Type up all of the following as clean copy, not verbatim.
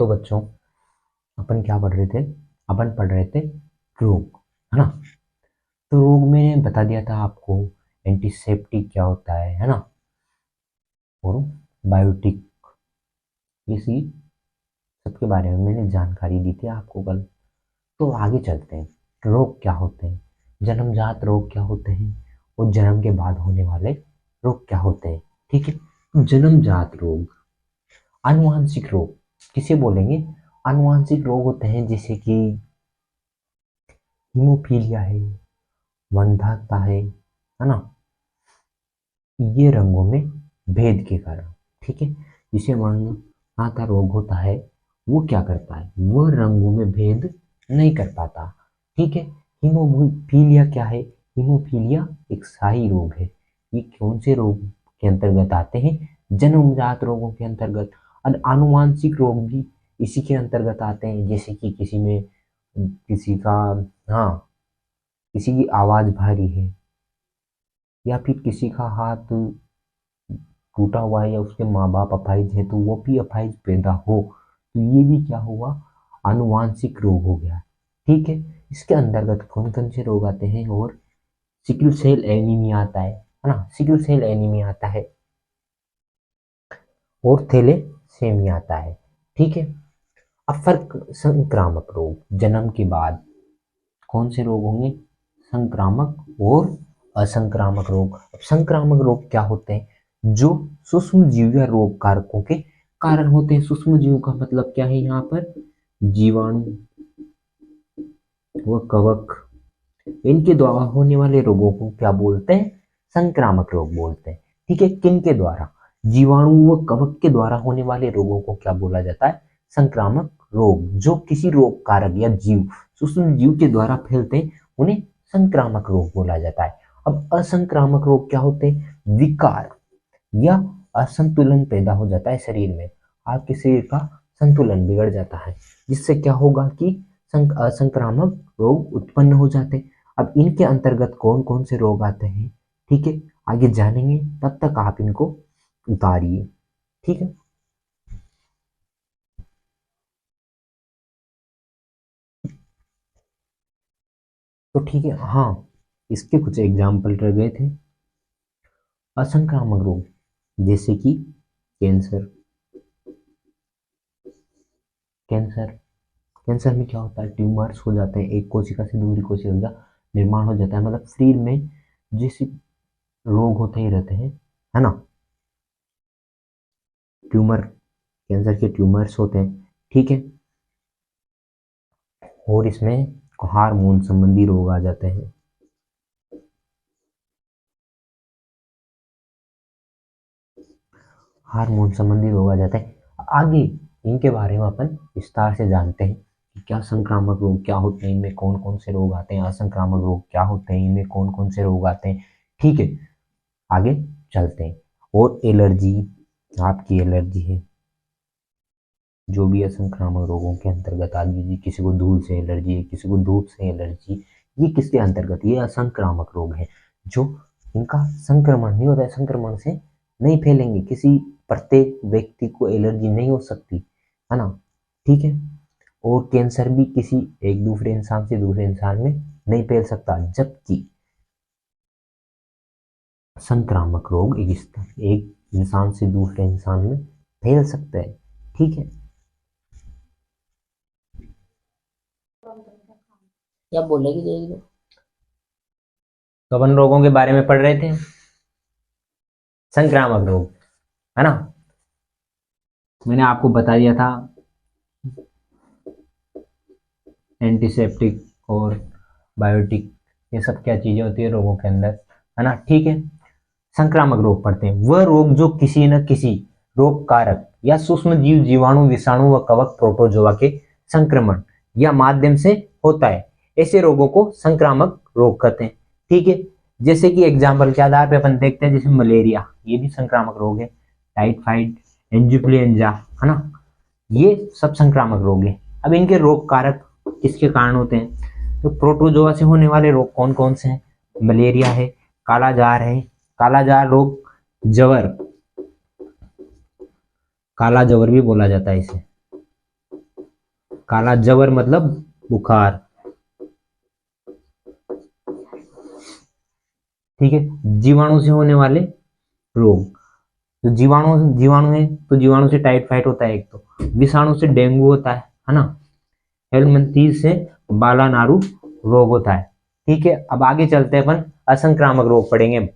तो बच्चों अपन क्या पढ़ रहे थे? अपन पढ़ रहे थे रोग, है ना। तो रोग में बता दिया था आपको एंटीसेप्टिक क्या होता है ना, और बायोटिक, इसी सबके बारे में मैंने जानकारी दी थी आपको कल। तो आगे चलते हैं। रोग क्या होते हैं, जन्मजात रोग क्या होते हैं, और जन्म के बाद होने वाले रोग क्या होते हैं। ठीक है, तो जन्मजात रोग, आनुवांशिक रोग किसे बोलेंगे? आनुवांशिक रोग होते हैं जैसे कि हीमोफीलिया है, वंध्यता है ना, ये रंगों में भेद के कारण। ठीक है, जिसे वर्णनाता रोग होता है वो क्या करता है, वह रंगों में भेद नहीं कर पाता। ठीक है, हीमोफीलिया क्या है? हीमोफीलिया एक शाही रोग है। ये कौन से रोग के अंतर्गत आते हैं? जन्मजात रोगों के अंतर्गत। और आनुवांशिक रोग भी इसी के अंतर्गत आते हैं, जैसे कि किसी में किसी का, हाँ, किसी की आवाज भारी है, या फिर किसी का हाथ टूटा हुआ है, या उसके माँ बाप अपाहिज है तो वो भी अपाहिज पैदा हो, तो ये भी क्या हुआ? आनुवांशिक रोग हो गया। ठीक है, इसके अंतर्गत कौन कौन से रोग आते हैं? और सिकल सेल एनीमिया आता है ना, सिकल सेल एनीमिया आता है, और थैलेसीमिया आता है। ठीक है, अब फर्क, संक्रामक रोग जन्म के बाद कौन से रोग होंगे? संक्रामक और असंक्रामक रोग। अब संक्रामक रोग क्या होते हैं? जो सूक्ष्म जीव या रोग कारकों के कारण होते हैं। सूक्ष्म जीव का मतलब क्या है यहाँ पर? जीवाणु व कवक, इनके द्वारा होने वाले रोगों को क्या बोलते हैं? संक्रामक रोग बोलते हैं। ठीक है, किन के द्वारा? जीवाणु व कवक के द्वारा होने वाले रोगों को क्या बोला जाता है? संक्रामक रोग। जो किसी रोग कारक या जीव, सूक्ष्म जीव के द्वारा फैलते हैं, उन्हें संक्रामक रोग बोला जाता है। अब असंक्रामक रोग क्या होते हैं? विकार या असंतुलन पैदा हो जाता है शरीर में, आपके शरीर का संतुलन बिगड़ जाता है, जिससे क्या होगा कि असंक्रामक रोग उत्पन्न हो जाते हैं। अब इनके अंतर्गत कौन कौन से रोग आते हैं, ठीक है, आगे जानेंगे, तब तक आप इनको उतारिए। ठीक है, तो ठीक है, हाँ, इसके कुछ एग्जाम्पल रह गए थे। असंक्रामक रोग जैसे कि कैंसर। कैंसर कैंसर में क्या होता है? ट्यूमर्स हो जाते हैं, एक कोशिका से दूसरी कोशिका का निर्माण हो जाता है, मतलब शरीर में जैसे रोग होते ही रहते हैं, है ना। ट्यूमर, कैंसर के ट्यूमर्स होते हैं। ठीक है, और इसमें हार्मोन संबंधी रोग आ जाते हैं। हार्मोन संबंधी रोग आ जाते हैं। आगे इनके बारे में अपन विस्तार से जानते हैं कि क्या संक्रामक रोग क्या होते हैं, इनमें कौन कौन से रोग आते हैं, असंक्रामक रोग क्या होते हैं, इनमें कौन कौन से रोग आते हैं। ठीक है, आगे चलते हैं। और एलर्जी, आपकी एलर्जी है, जो भी असंक्रामक रोगों के अंतर्गत आ गई, किसी को धूल से एलर्जी है, किसी को धूप से एलर्जी, ये किसके अंतर्गत? ये असंक्रामक रोग है, जो इनका संक्रमण नहीं होता है, संक्रमण से नहीं फैलेंगे, किसी प्रत्येक व्यक्ति को एलर्जी नहीं हो सकती, है ना। ठीक है, और कैंसर भी किसी एक दूसरे इंसान से दूसरे इंसान में नहीं फैल सकता, जबकि संक्रामक रोग एक इंसान से दूसरे इंसान में फैल सकता है। ठीक है, क्या बोलेगी देगी? तो अपन रोगों के बारे में पढ़ रहे थे, संक्रामक रोग, है ना। मैंने आपको बता दिया था एंटीसेप्टिक और बायोटिक, ये सब क्या चीजें होती है रोगों के अंदर, है ना। ठीक है, संक्रामक रोग पढ़ते हैं। वह रोग जो किसी न किसी रोग कारक या सूक्ष्म जीव, जीवाणु, विषाणु व कवक, प्रोटोजोआ के संक्रमण या माध्यम से होता है, ऐसे रोगों को संक्रामक रोग कहते हैं। ठीक है, जैसे कि एग्जाम्पल के आधार पर अपन देखते हैं, जैसे मलेरिया, ये भी संक्रामक रोग है। टाइफाइड, एंजियोफ्लुएंजा, है ना, ये सब संक्रामक रोग है। अब इनके रोग कारक किसके कारण होते हैं? तो प्रोटोजोआ से होने वाले रोग कौन कौन से हैं? मलेरिया है, कालाजार है, कालाजार रोग, जवर, काला जवर भी बोला जाता है इसे, काला जवर मतलब बुखार, ठीक है। जीवाणु से होने वाले रोग, तो जीवाणु जीवाणु है तो जीवाणु से टाइफाइड होता है एक, तो विषाणु से डेंगू होता है ना। हेलमिंथ्स से बालानारु रोग होता है, ठीक है। अब आगे चलते हैं, अपन असंक्रामक रोग पढ़ेंगे।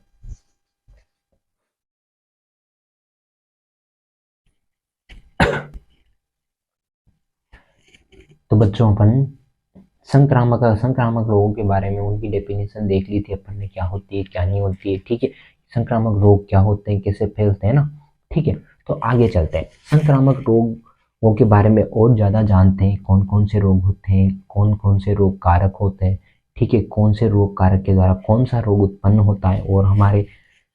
तो बच्चों अपन संक्रामक संक्रामक रोगों के बारे में उनकी डेफिनेशन देख ली थी अपन ने, क्या होती है क्या नहीं होती है, ठीक है। संक्रामक रोग क्या होते हैं, कैसे फैलते हैं ना, ठीक है। तो आगे चलते हैं, संक्रामक रोगों के बारे में और ज्यादा जानते हैं, कौन कौन से रोग होते हैं, कौन कौन से रोग कारक होते हैं, ठीक है। कौन से रोग कारक के द्वारा कौन सा रोग उत्पन्न होता है और हमारे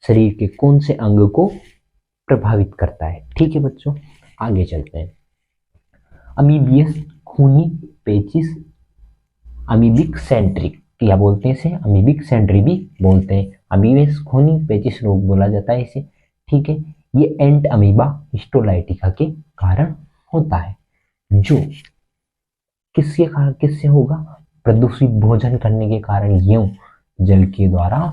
शरीर के कौन से अंग को प्रभावित करता है, ठीक है बच्चों। आगे चलते हैं। अमीबियस खूनी पेचिस, अमीबिक सेंट्रिक, क्या बोलते हैं इसे, अमीबिक सेंट्री भी बोलते हैं। अमीबेस खूनी पेचिस रोग बोला जाता है इसे, ठीक है। ये एंट अमीबा हिस्टोलाइटिका के कारण होता है, जो किसके कारण, किससे होगा, प्रदूषित भोजन करने के कारण, यूं जल के द्वारा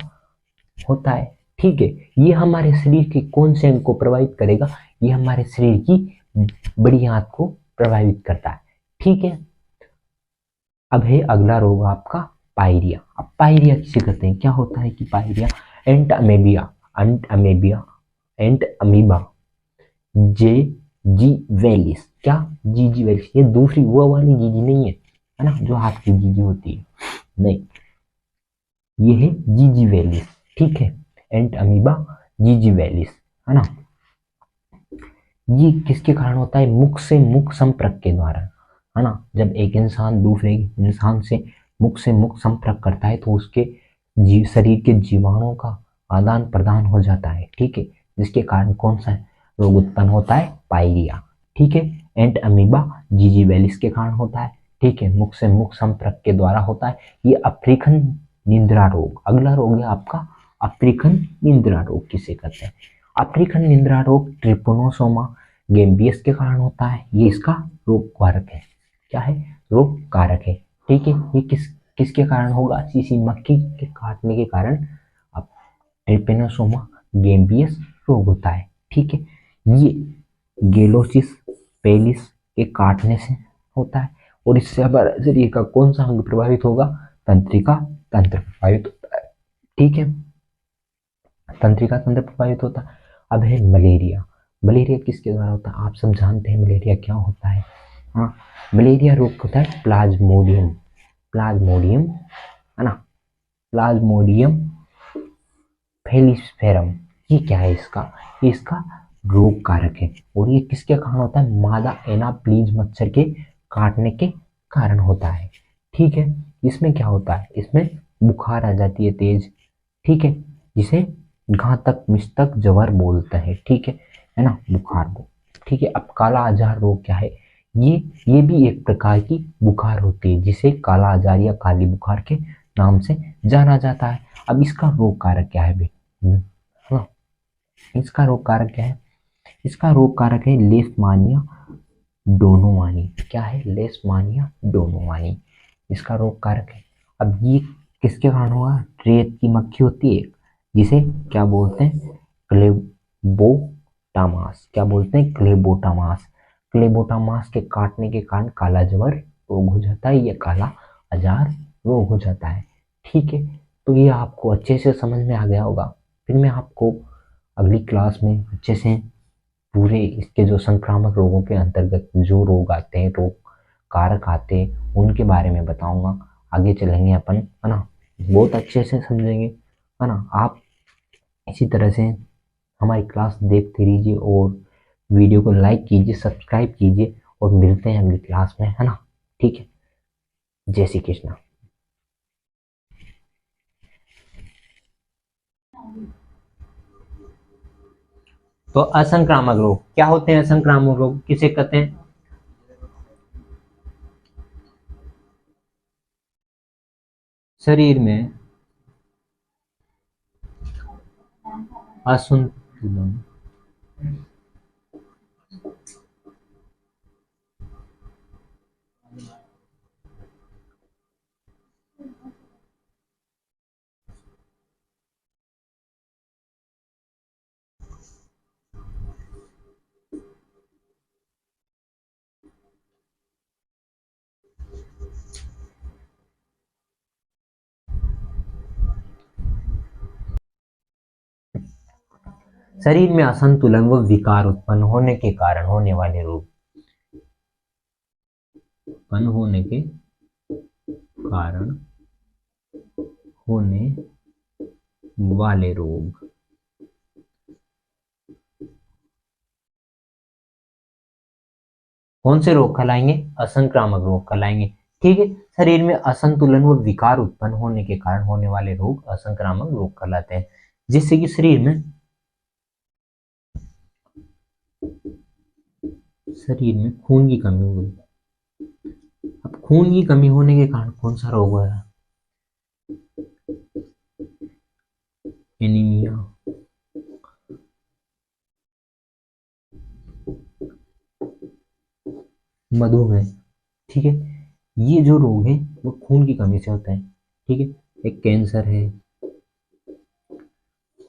होता है, ठीक है। ये हमारे शरीर के कौन से अंग को प्रभावित करेगा, ये हमारे शरीर की बड़ी आंत को प्रभावित करता है, ठीक है। अब है अगला रोग आपका पायरिया। अब पायरिया किसे कहते हैं, क्या होता है कि पायरिया एंट अमेबिया, एंट अमेबिया, एंट अमीबा जे जी वेलिस, क्या जी जी वेलिस, ये दूसरी वो वाली जीजी नहीं है ना, जो हाथ की जीजी होती है, नहीं, ये है जी जी वेलिस, ठीक है। एंट अमीबा जी जी वेलिस, है ना। ये किसके कारण होता है, मुख से मुख संपर्क के द्वारा, है ना। जब एक इंसान दूसरे इंसान से मुख संपर्क करता है तो उसके शरीर के जीवाणुओं का आदान प्रदान हो जाता है, ठीक है। जिसके कारण कौन सा रोग उत्पन्न होता है, पायरिया, ठीक है। एंट अमीबा जीजीवेलिस के कारण होता है, ठीक है। मुख से मुख संपर्क के द्वारा होता है। ये अफ्रीकन निंद्रा रोग, अगला रोग है आपका अफ्रीकन निंद्रा रोग किसे कहते हैं। अफ्रीकन निंद्रा रोग ट्रिपोनोसोमा गेम्बियस के कारण होता है, ये इसका रोग कारक है, क्या है, रोग कारक है, ठीक है। ये किसके कारण होगा, सीसी मक्खी के काटने के कारण अब ट्रिपेनोसोमा गेम्बियस रोग होता है, ठीक है। ये गेलोसिस पेलिस के काटने से होता है, और इससे हमारे शरीर का कौन सा अंग प्रभावित होगा, तंत्रिका तंत्र प्रभावित होता है, ठीक है। तंत्रिका तंत्र प्रभावित होता है। अब है मलेरिया। मलेरिया किसके द्वारा होता है, आप सब जानते हैं मलेरिया क्या होता है, हाँ। मलेरिया रोग होता है प्लाज्मोडियम, प्लाज्मोडियम, है ना, प्लाज्मोडियम फेलिस्फेरम, ये क्या है इसका, ये इसका रोग कारक है, और ये किसके कारण होता है, मादा एनाप्लीज मच्छर के काटने के कारण होता है, ठीक है। इसमें क्या होता है, इसमें बुखार आ जाती है तेज, ठीक है, जिसे घातक मिष्टक जवर बोलते हैं, ठीक है ना, बुखार को, ठीक है। अब काला आजार रोग क्या है, ये ये भी एक प्रकार की बुखार होती है, जिसे काला आजार या काली बुखार के नाम से जाना जाता है। अब इसका रोग कारक क्या है भाई, हाँ, इसका रोग कारक क्या है, इसका रोग कारक है लेशमानिया डोनोवानी, क्या है, लेशमानिया डोनोवानी, इसका रोग कारक है। अब ये किसके कारण हुआ, रेत की मक्खी होती है जिसे क्या बोलते हैं, क्लेबोटामास, क्या बोलते हैं, क्लेबोटामास, क्लेबोटामास के काटने के कारण काला जवर रोग हो जाता है, या काला आजार रोग हो जाता है, ठीक है। तो ये आपको अच्छे से समझ में आ गया होगा। फिर मैं आपको अगली क्लास में अच्छे से पूरे इसके जो संक्रामक रोगों के अंतर्गत जो रोग आते हैं, रोग कारक आते हैं, उनके बारे में बताऊंगा। आगे चलेंगे अपन, है ना, बहुत अच्छे से समझेंगे, है ना। आप इसी तरह से हमारी क्लास देखते रहिए और वीडियो को लाइक कीजिए, सब्सक्राइब कीजिए, और मिलते हैं अगली क्लास में, है ना, ठीक है। जय श्री कृष्ण। तो असंक्रामक रोग क्या होते हैं, असंक्रामक रोग किसे कहते हैं, शरीर में असंतुलन, शरीर में असंतुलन व विकार उत्पन्न होने के कारण होने वाले रोग, उत्पन्न होने के कारण होने वाले रोग। कौन से रोग कहलाएंगे? असंक्रामक रोग कहलाएंगे। ठीक है, शरीर में असंतुलन व विकार उत्पन्न होने के कारण होने वाले रोग असंक्रामक रोग कहलाते हैं, जिससे कि शरीर में खून की कमी हो गई। अब खून की कमी होने के कारण कौन सा रोग हो रहा? एनीमिया, मधुमेह। ठीक है, ये जो रोग है वो खून की कमी से होता है। ठीक है, एक कैंसर है,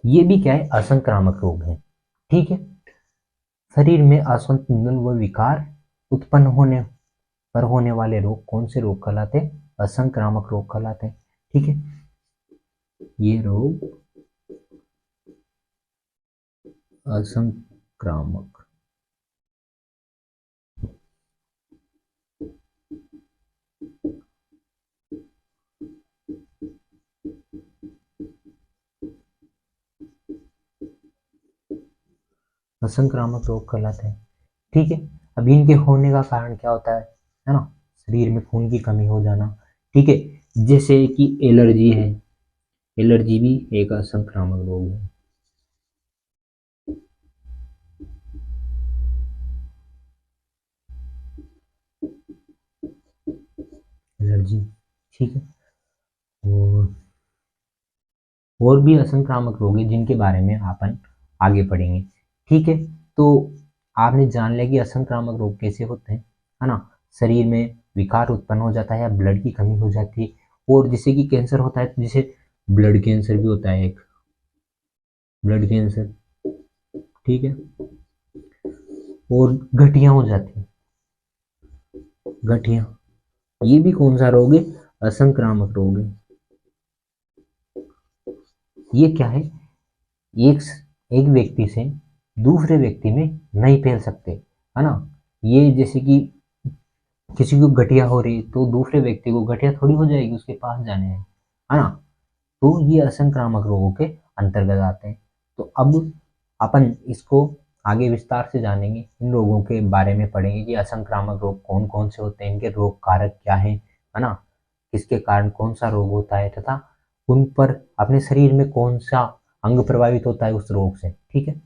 ये भी क्या है? असंक्रामक रोग है। ठीक है, शरीर में असंतुलन व विकार उत्पन्न होने पर होने वाले रोग कौन से रोग कहलाते हैं? असंक्रामक रोग कहलाते हैं। ठीक है, ये रोग असंक्रामक असंक्रामक रोग कहलाते हैं। ठीक है, अब इनके होने का कारण क्या होता है ना? शरीर में खून की कमी हो जाना। ठीक है, जैसे कि एलर्जी है, एलर्जी भी एक असंक्रामक रोग है। एलर्जी, ठीक है, और भी असंक्रामक रोग है जिनके बारे में अपन आगे पढ़ेंगे। ठीक है, तो आपने जान लिया कि असंक्रामक रोग कैसे होते हैं, है ना? शरीर में विकार उत्पन्न हो जाता है या ब्लड की कमी हो जाती है, और जैसे कि कैंसर होता है तो जैसे ब्लड कैंसर भी होता है एक, ब्लड कैंसर। ठीक है, और गठिया हो जाती है, गठिया, ये भी कौन सा रोग है? असंक्रामक रोग है। ये क्या है? एक एक व्यक्ति से दूसरे व्यक्ति में नहीं फैल सकते, है ना? ये जैसे कि किसी को गठिया हो रही तो दूसरे व्यक्ति को गठिया थोड़ी हो जाएगी उसके पास जाने में, है ना? तो ये असंक्रामक रोगों के अंतर्गत आते हैं। तो अब अपन इसको आगे विस्तार से जानेंगे, इन रोगों के बारे में पढ़ेंगे कि असंक्रामक रोग कौन कौन से होते हैं, इनके रोग कारक क्या है ना? किसके कारण कौन सा रोग होता है, तथा उन पर अपने शरीर में कौन सा अंग प्रभावित होता है उस रोग से। ठीक है।